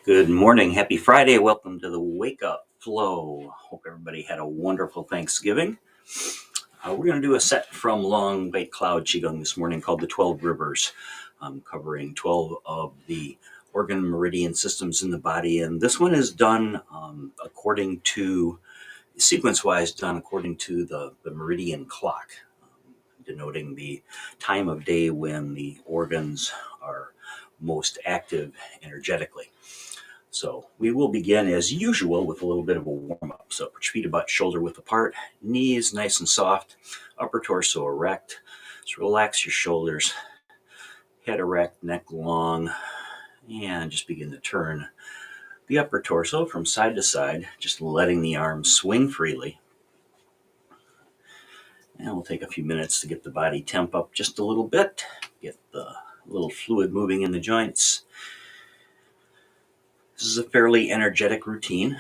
Good morning. Happy Friday. Welcome to the Wake Up Flow. Hope everybody had a wonderful Thanksgiving. We're going to do a set from Long White Cloud Qigong this morning called the 12 Rivers, covering 12 of the organ meridian systems in the body. And this one is done sequence-wise, done according to the meridian clock, denoting the time of day when the organs are most active energetically. So we will begin as usual with a little bit of a warm-up. So put your feet about shoulder width apart, knees nice and soft, upper torso erect. So relax your shoulders, head erect, neck long, and just begin to turn the upper torso from side to side, just letting the arms swing freely. And we'll take a few minutes to get the body temp up just a little bit, get the little fluid moving in the joints. This is a fairly energetic routine.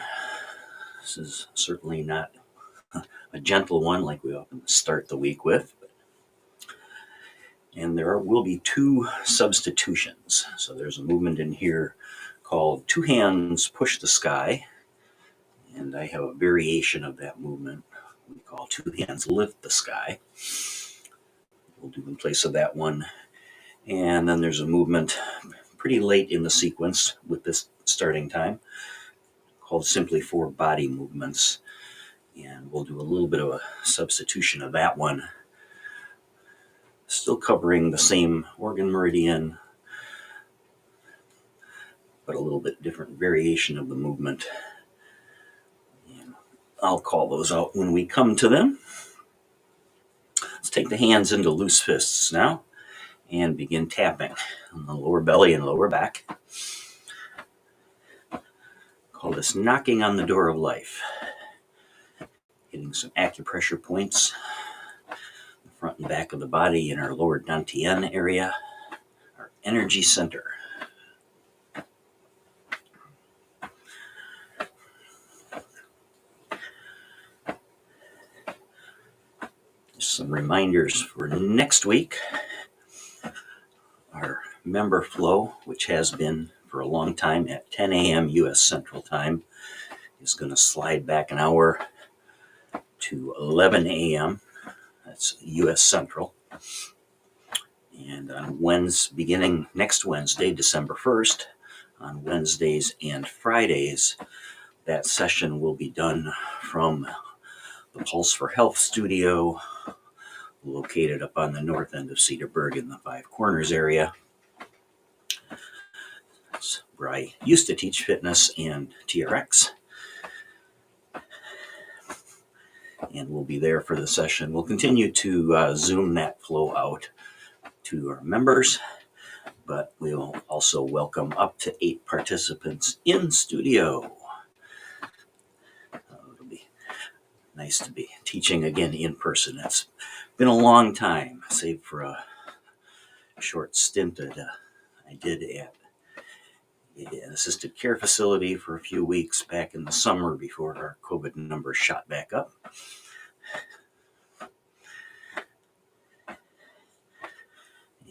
This is certainly not a gentle one like we often start the week with. And there will be two substitutions. So there's a movement in here called two hands push the sky. And I have a variation of that movement we call two hands lift the sky. We'll do in place of that one. And then there's a movement pretty late in the sequence with this starting time called simply four body movements. And we'll do a little bit of a substitution of that one, still covering the same organ meridian, but a little bit different variation of the movement. And I'll call those out when we come to them. Let's take the hands into loose fists now and begin tapping on the lower belly and lower back. Call this knocking on the door of life. Hitting some acupressure points, the front and back of the body in our lower dantian area, our energy center. Some reminders for next week. Our member flow, which has been for a long time at 10 a.m. U.S. Central Time, is going to slide back an hour to 11 a.m. That's U.S. Central. And on beginning next Wednesday, December 1st, on Wednesdays and Fridays, that session will be done from the Pulse for Health studio, located up on the north end of Cedarburg in the Five Corners area. That's where I used to teach fitness and TRX. And we'll be there for the session. We'll continue to Zoom that flow out to our members, but we'll also welcome up to 8 participants in studio. It'll be nice to be teaching again in person. It's been a long time, save for a short stint that I did at an assisted care facility for a few weeks back in the summer before our COVID numbers shot back up.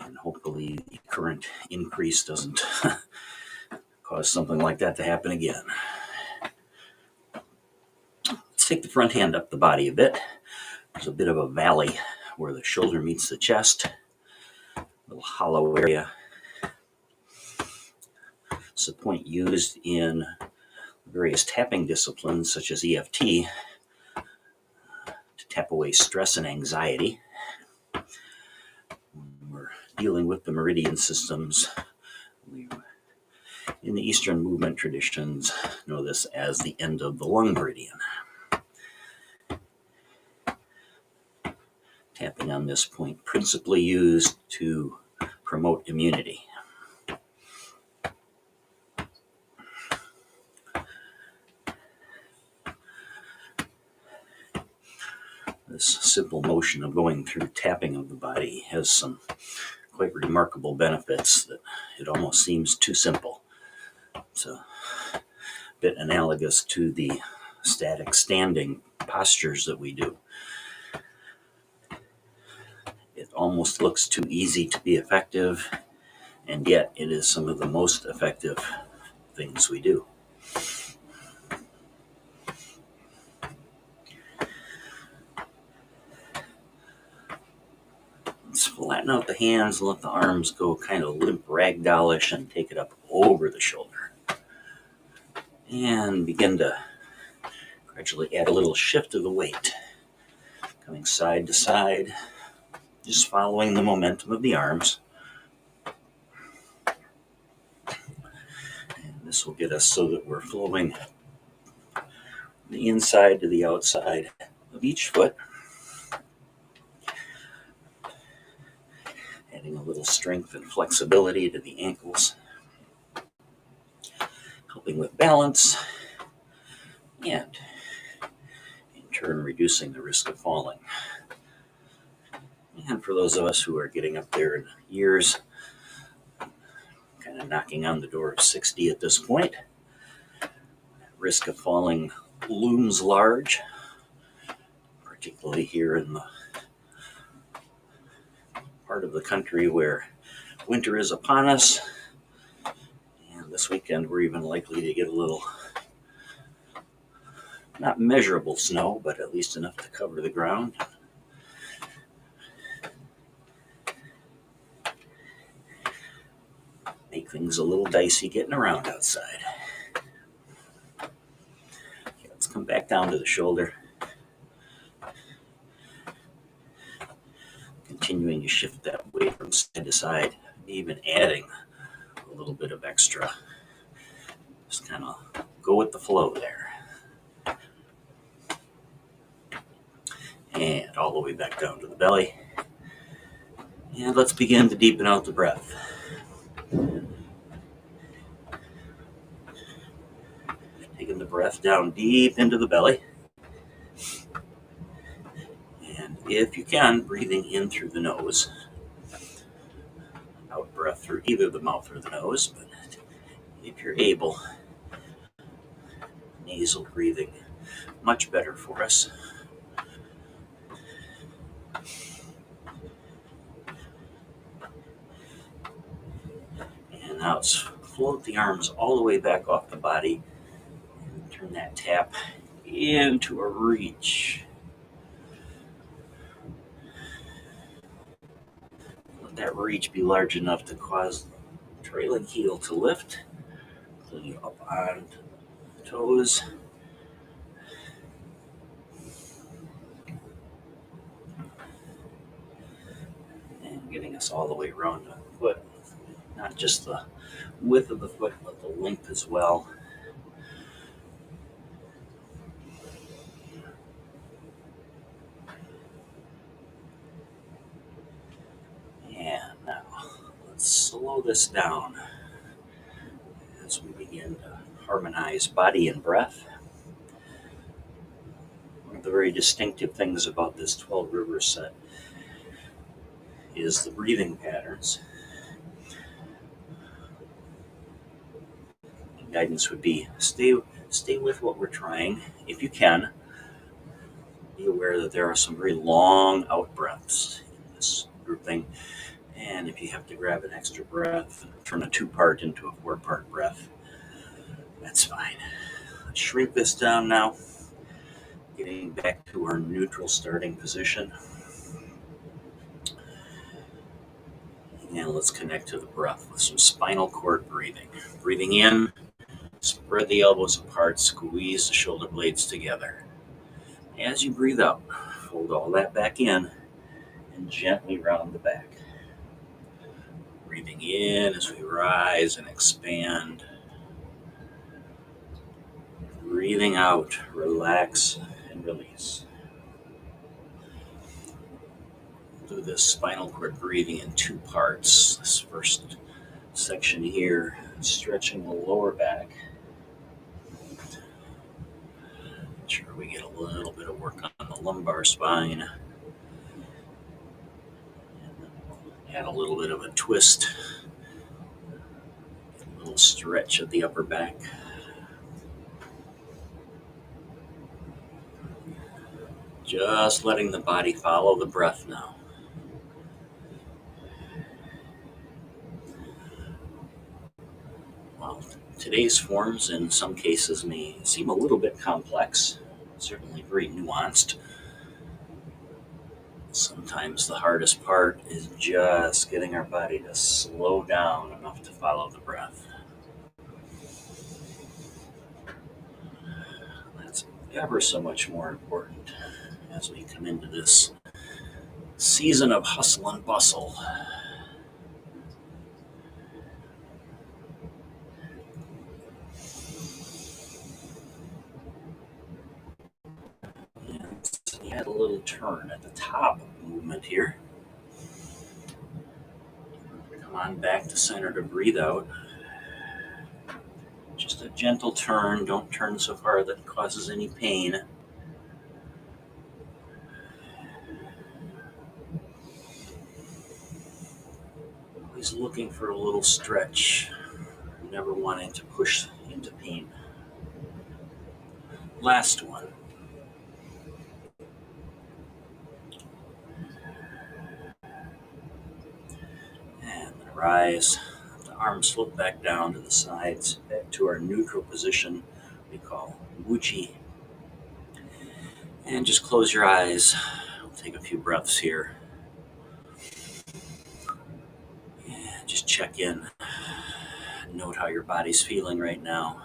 And hopefully the current increase doesn't cause something like that to happen again. Let's take the front hand up the body a bit. There's a bit of a valley where the shoulder meets the chest, a little hollow area. It's a point used in various tapping disciplines such as EFT to tap away stress and anxiety. When we're dealing with the meridian systems, we, in the Eastern movement traditions, know this as the end of the lung meridian. Tapping on this point principally used to promote immunity. This simple motion of going through tapping of the body has some quite remarkable benefits that it almost seems too simple. It's a bit analogous to the static standing postures that we do. It almost looks too easy to be effective, and yet it is some of the most effective things we do. Let's flatten out the hands and let the arms go kind of limp ragdollish and take it up over the shoulder. And begin to gradually add a little shift of the weight, coming side to side, just following the momentum of the arms. And this will get us so that we're flowing the inside to the outside of each foot, adding a little strength and flexibility to the ankles, helping with balance, and in turn reducing the risk of falling. And for those of us who are getting up there in years, kind of knocking on the door of 60 at this point, risk of falling looms large, particularly here in the part of the country where winter is upon us. And this weekend we're even likely to get a little, not measurable snow, but at least enough to cover the ground. Make things a little dicey getting around outside. Okay, let's come back down to the shoulder. Continuing to shift that weight from side to side, even adding a little bit of extra. Just kind of go with the flow there. And all the way back down to the belly. And let's begin to deepen out the breath. Taking the breath down deep into the belly. And if you can, breathing in through the nose. Out breath through either the mouth or the nose. But if you're able, nasal breathing, much better for us. And now let's float the arms all the way back off the body. And turn that tap into a reach. Let that reach be large enough to cause the trailing heel to lift. Pulling you up on the toes. And getting us all the way around the foot. Not just the width of the foot, but the length as well. And now let's slow this down as we begin to harmonize body and breath. One of the very distinctive things about this 12 river set is the breathing patterns. Guidance would be stay with what we're trying. If you can, be aware that there are some very long out breaths in this grouping. And if you have to grab an extra breath, turn a 2-part into a 4-part breath, that's fine. Let's shrink this down now, getting back to our neutral starting position. And let's connect to the breath with some spinal cord breathing. Breathing in, spread the elbows apart, squeeze the shoulder blades together. As you breathe out, fold all that back in and gently round the back. Breathing in as we rise and expand. Breathing out, relax and release. Do this spinal cord breathing in 2 parts. This first section here, stretching the lower back. Make sure we get a little bit of work on the lumbar spine. Add a little bit of a twist, a little stretch of the upper back. Just letting the body follow the breath now. Well, today's forms in some cases may seem a little bit complex, certainly very nuanced. Sometimes the hardest part is just getting our body to slow down enough to follow the breath. That's ever so much more important as we come into this season of hustle and bustle. And we had a little turn at the top of the movement here. Come on back to center to breathe out. Just a gentle turn. Don't turn so far that it causes any pain. Always looking for a little stretch. Never wanting to push into pain. Last one. And then rise. The arms slip back down to the sides, back to our neutral position we call Wuchi. And just close your eyes. We'll take a few breaths here. And just check in. Note how your body's feeling right now.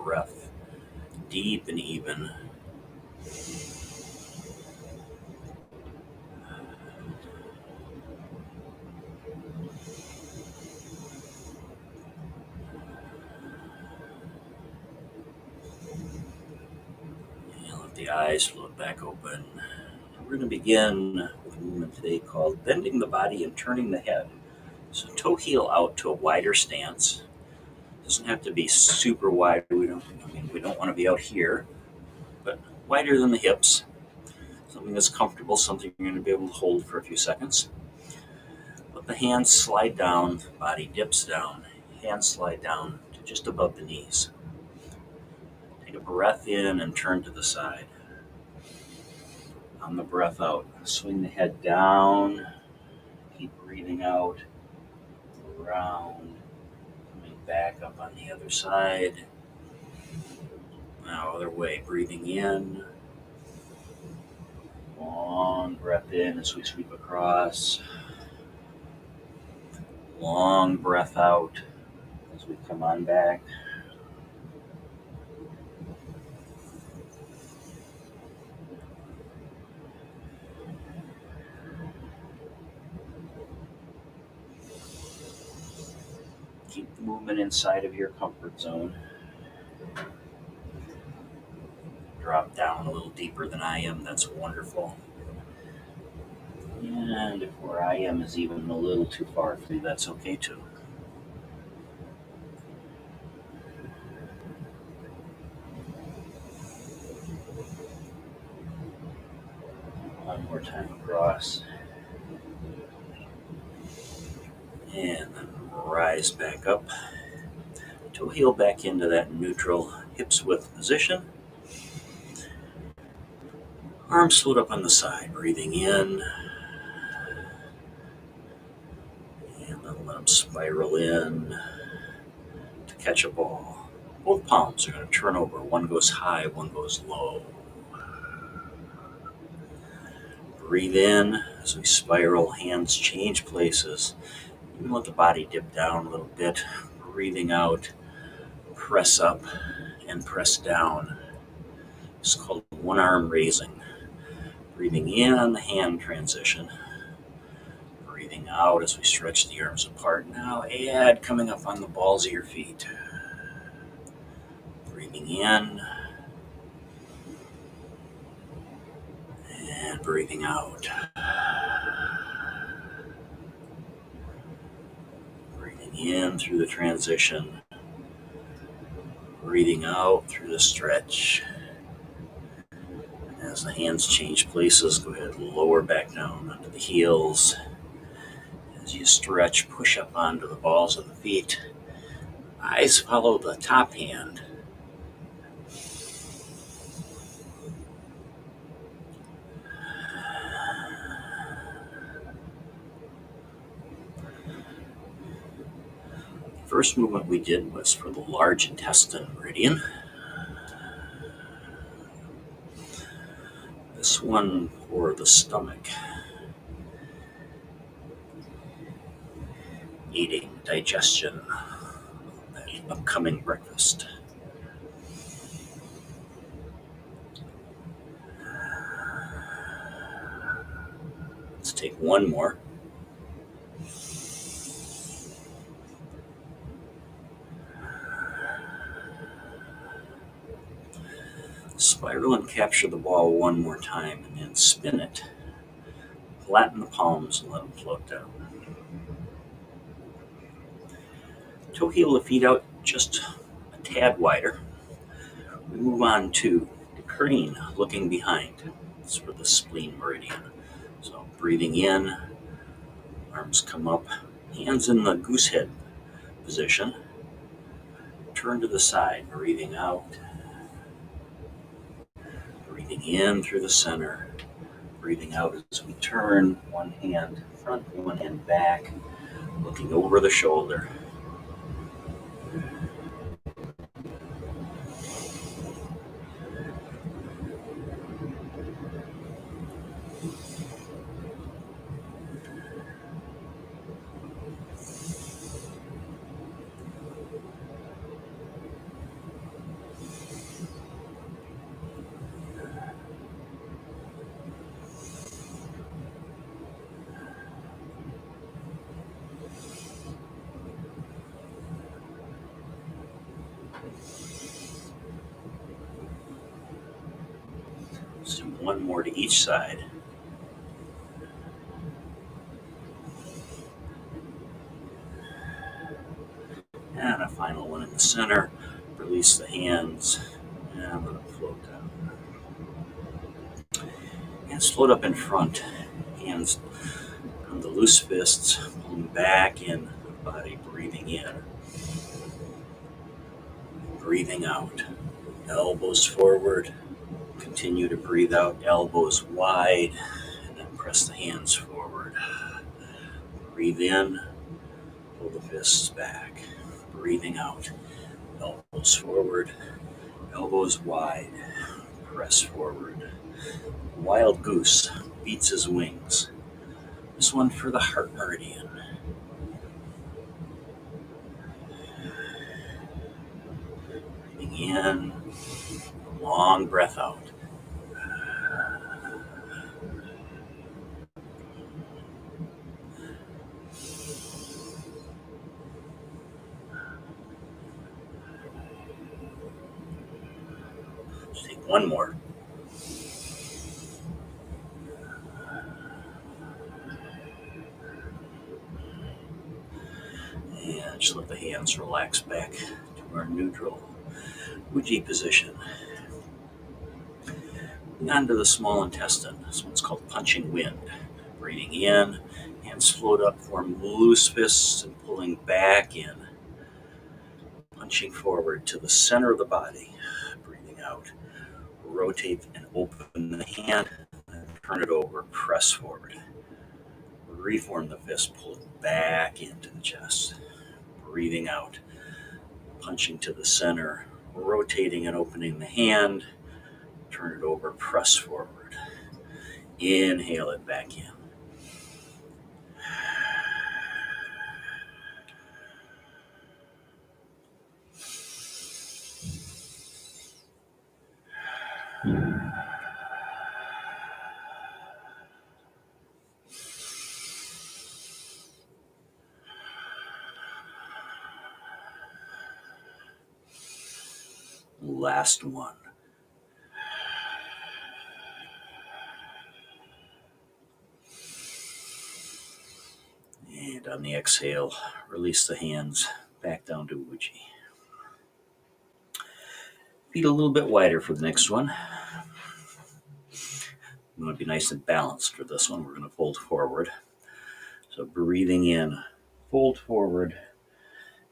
Breath deep and even. And let the eyes float back open. We're going to begin with a movement today called bending the body and turning the head. So toe heel out to a wider stance. Doesn't have to be super wide. We don't want to be out here, but wider than the hips. Something that's comfortable, something you're going to be able to hold for a few seconds. Let the hands slide down, body dips down, hands slide down to just above the knees. Take a breath in and turn to the side. On the breath out, swing the head down, keep breathing out, around, coming back up on the other side. Now other way, breathing in, long breath in as we sweep across, long breath out as we come on back. Keep the movement inside of your comfort zone. Drop down a little deeper than I am, that's wonderful. And if where I am is even a little too far for you, that's okay too. One more time across. And then rise back up. Toe heel back into that neutral hips width position. Arms float up on the side, breathing in. And then let them spiral in to catch a ball. Both palms are going to turn over. One goes high, one goes low. Breathe in as we spiral, hands change places. Even let the body dip down a little bit. Breathing out, press up and press down. It's called one arm raising. Breathing in on the hand transition. Breathing out as we stretch the arms apart. Now add coming up on the balls of your feet. Breathing in and breathing out. Breathing in through the transition. Breathing out through the stretch. As the hands change places, go ahead and lower back down onto the heels. As you stretch, push up onto the balls of the feet. Eyes follow the top hand. First movement we did was for the large intestine meridian. This one for the stomach, eating, digestion, that upcoming breakfast. Let's take one more. Spiral and capture the ball one more time, and then spin it. Flatten the palms and let them float down. Toe heel the feet out just a tad wider. We move on to the crane, looking behind. It's for the spleen meridian. So breathing in, arms come up, hands in the goose head position. Turn to the side, breathing out. Breathing in through the center. Breathing out as we turn, one hand front, one hand back, looking over the shoulder. So one more to each side. And a final one in the center. Release the hands and let them float down. Hands float up in front. Hands on the loose fists, pulling back in the body, breathing in. Breathing out. Elbows forward. Continue to breathe out, elbows wide, and then press the hands forward. Breathe in, pull the fists back. Breathing out, elbows forward, elbows wide, press forward. Wild goose beats his wings. This one for the heart meridian. Breathing in, long breath out. Let's take one more. And just let the hands relax back to our neutral Uji position. Moving on to the small intestine. This one's called punching wind. Breathing in, hands float up, form loose fists, and pulling back in. Punching forward to the center of the body. Breathing out. Rotate and open the hand, and turn it over, press forward. Reform the fist, pull it back into the chest. Breathing out. Punching to the center, rotating and opening the hand. Turn it over, press forward. Inhale it back in. Last one. And on the exhale, release the hands back down to Uji. Feet a little bit wider for the next one. You want to be nice and balanced for this one. We're going to fold forward. So breathing in, fold forward.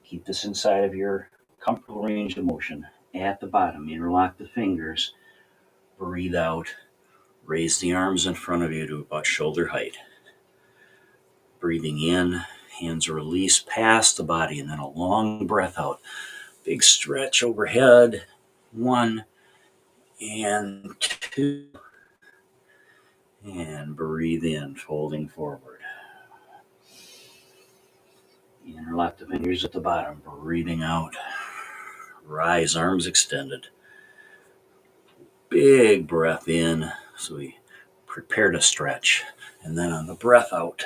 Keep this inside of your comfortable range of motion. At the bottom, interlock the fingers. Breathe out. Raise the arms in front of you to about shoulder height. Breathing in, Hands release past the body, and then a long breath out. Big stretch overhead. 1 and 2. And breathe in, folding forward. Interlock the fingers at the bottom, breathing out. Rise, arms extended. Big breath in, so we prepare to stretch. And then on the breath out,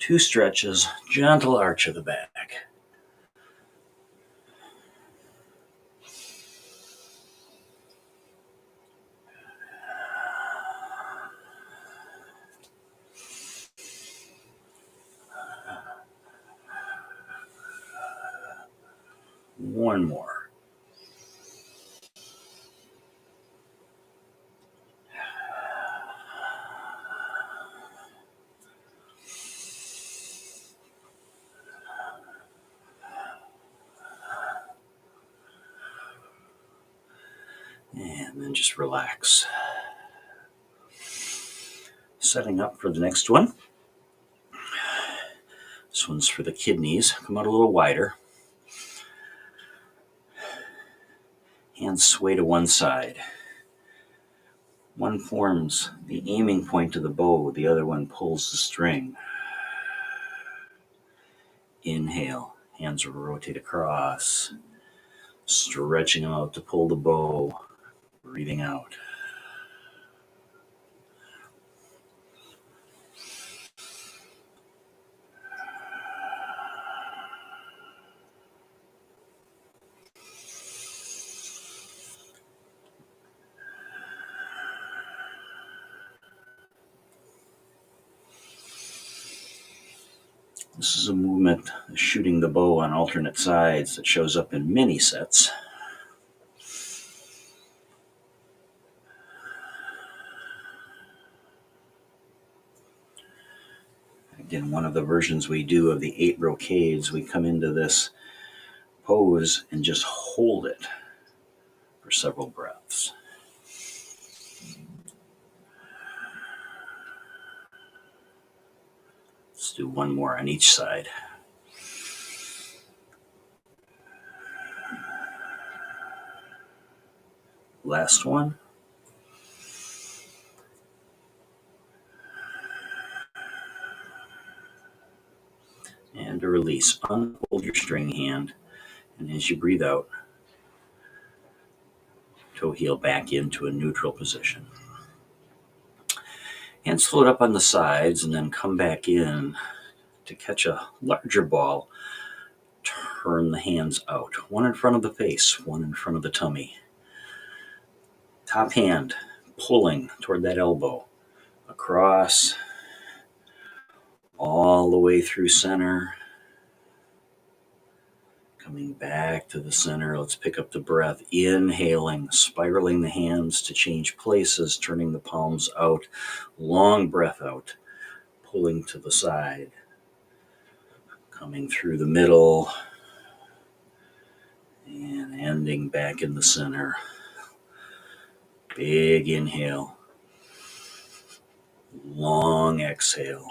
2 stretches, gentle arch of the back. One more. And then just relax. Setting up for the next one. This one's for the kidneys. Come out a little wider. Hands sway to one side. One forms the aiming point of the bow, the other one pulls the string. Inhale, hands rotate across, stretching out to pull the bow, breathing out. This is a movement, shooting the bow on alternate sides, that shows up in many sets. Again, one of the versions we do of the 8 brocades, we come into this pose and just hold it for several breaths. Let's do one more on each side. Last one. And a release. Unfold your string hand, and as you breathe out, toe heel back into a neutral position. Hands float up on the sides and then come back in to catch a larger ball. Turn the hands out, one in front of the face, one in front of the tummy. Top hand pulling toward that elbow, across, all the way through center. Coming back to the center, let's pick up the breath, inhaling, spiraling the hands to change places, turning the palms out, long breath out, pulling to the side, coming through the middle, and ending back in the center. Big inhale, long exhale.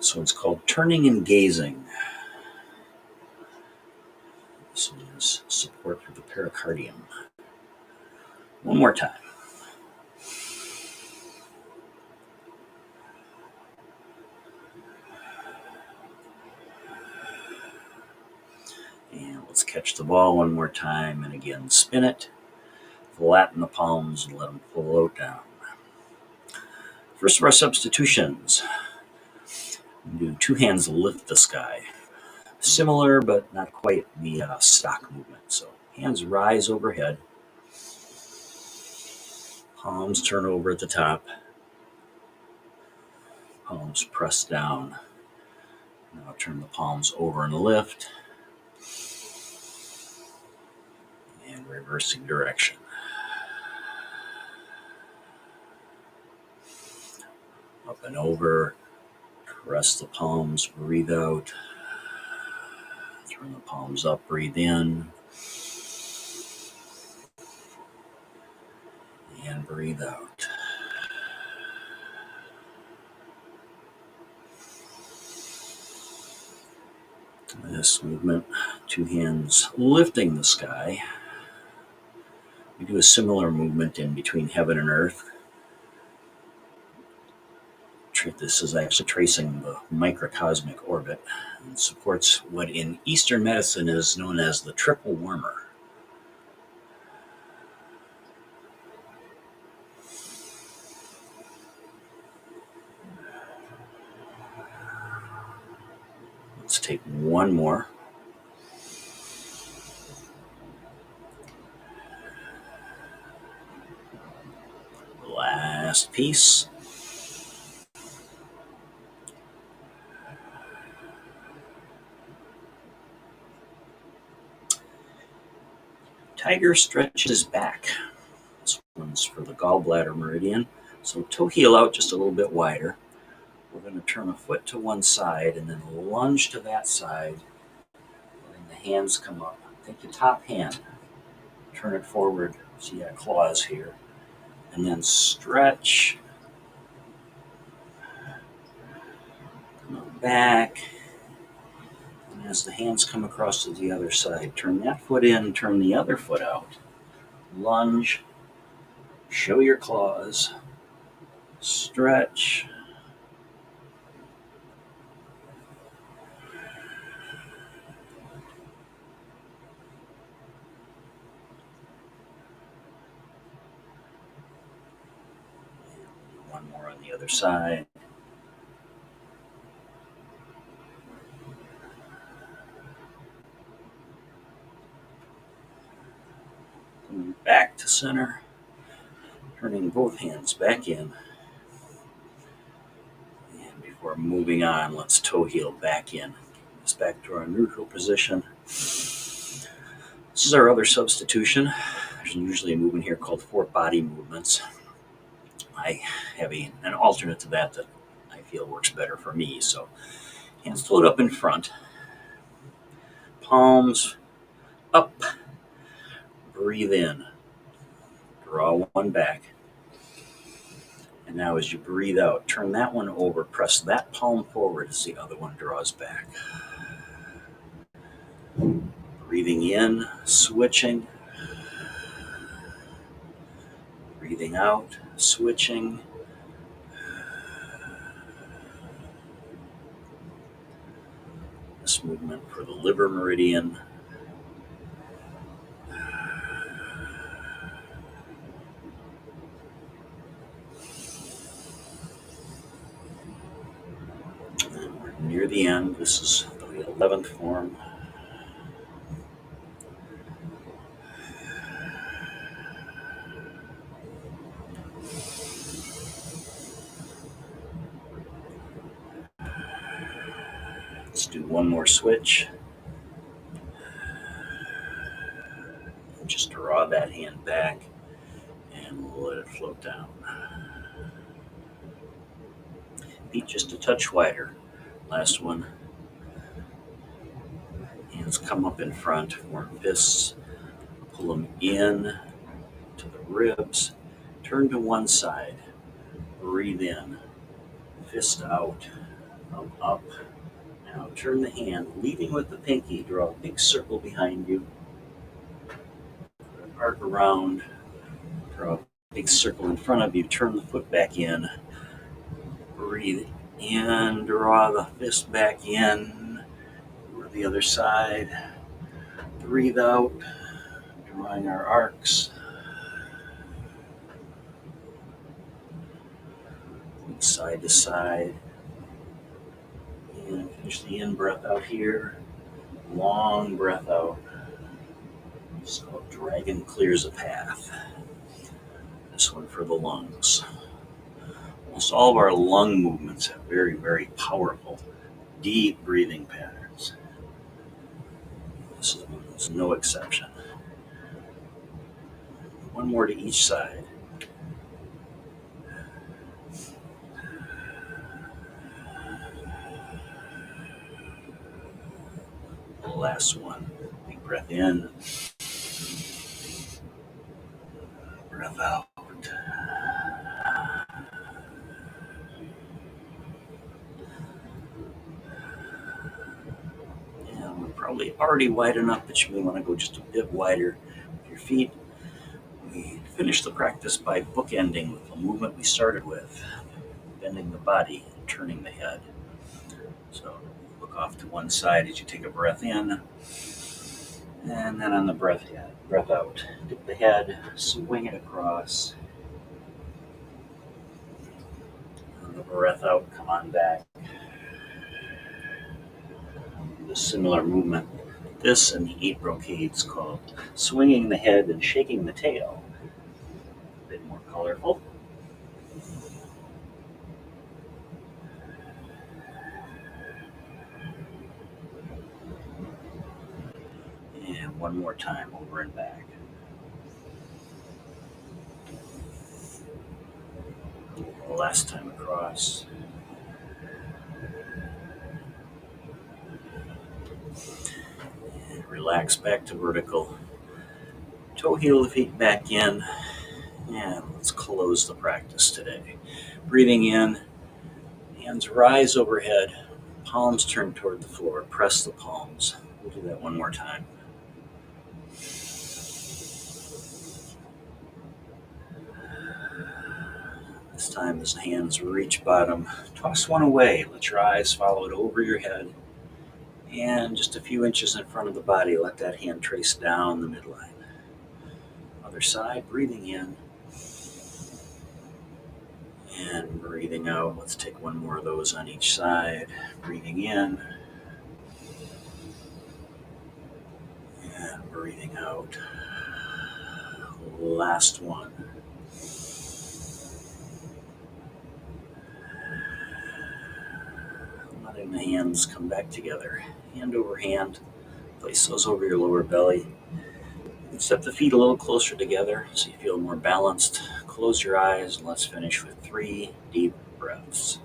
So it's called turning and gazing. This is support for the pericardium. One more time. And let's catch the ball one more time, and again spin it, flatten the palms, and let them float down. First of our substitutions, do 2 hands lift the sky. Similar, but not quite the stock movement. So hands rise overhead, palms turn over at the top, palms press down. Now turn the palms over and lift, and reversing direction. Up and over. Press the palms, breathe out. Turn the palms up, breathe in. And breathe out. This movement, two hands lifting the sky. We do a similar movement in between heaven and earth. This is actually tracing the microcosmic orbit and supports what in Eastern medicine is known as the triple warmer. Let's take one more. Last piece. Tiger stretches back. This one's for the gallbladder meridian. So toe heel out just a little bit wider. We're going to turn a foot to one side and then lunge to that side. And the hands come up. Take the top hand, turn it forward. So you got claws here. And then stretch. Come back. And as the hands come across to the other side, turn that foot in, turn the other foot out. Lunge. Show your claws. Stretch. One more on the other side. Coming back to center. Turning both hands back in. And before moving on, let's toe heel back in. Just back to our neutral position. This is our other substitution. There's usually a movement here called four body movements. I have an alternate to that I feel works better for me. So hands float up in front. Palms up. Breathe in. Draw one back. And now as you breathe out, turn that one over. Press that palm forward as the other one draws back. Breathing in, switching. Breathing out, switching. This movement for the liver meridian. And we're near the end. This is the 11th form. Let's do one more switch. And just draw that hand back and let it float down. Feet just a touch wider. Last one. Hands come up in front, form fists. Pull them in to the ribs. Turn to one side. Breathe in. Fist out. Thumb up. Now turn the hand, leading with the pinky. Draw a big circle behind you. Arc around. Draw a big circle in front of you. Turn the foot back in. Breathe in. Draw the fist back in. Over the other side. Breathe out. Drawing our arcs. Side to side. And finish the in breath out here. Long breath out. So dragon clears a path. This one for the lungs. Almost all of our lung movements have very, very powerful, deep breathing patterns. This is no exception. One more to each side. last one. Big breath in, breath out. And we're probably already wide enough, but you may want to go just a bit wider with your feet. We finish the practice by bookending with the movement we started with, bending the body and turning the head. So look off to one side as you take a breath in, and then on the breath out, dip the head, swing it across. On the breath out, come on back. A similar movement. This and the 8 brocades called swinging the head and shaking the tail. A bit more colorful. And one more time, over and back. Last time across. And relax back to vertical. Toe heel the feet back in. And let's close the practice today. Breathing in, hands rise overhead, palms turn toward the floor. Press the palms. We'll do that one more time. This time as the hands reach bottom, toss one away. Let your eyes follow it over your head. And just a few inches in front of the body, let that hand trace down the midline. Other side, breathing in. And breathing out. Let's take one more of those on each side. Breathing in. And breathing out. Last one. Letting the hands come back together. Hand over hand. Place those over your lower belly. Step the feet a little closer together so you feel more balanced. Close your eyes and let's finish with 3 deep breaths.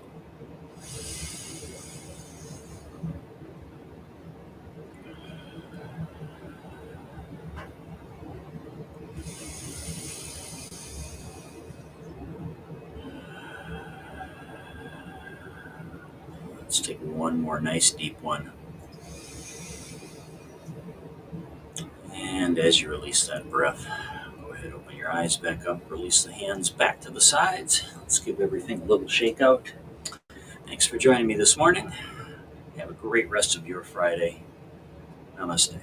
Let's take one more nice deep one. And as you release that breath, go ahead, open your eyes back up, release the hands back to the sides. Let's give everything a little shake out. Thanks for joining me this morning. Have a great rest of your Friday. Namaste.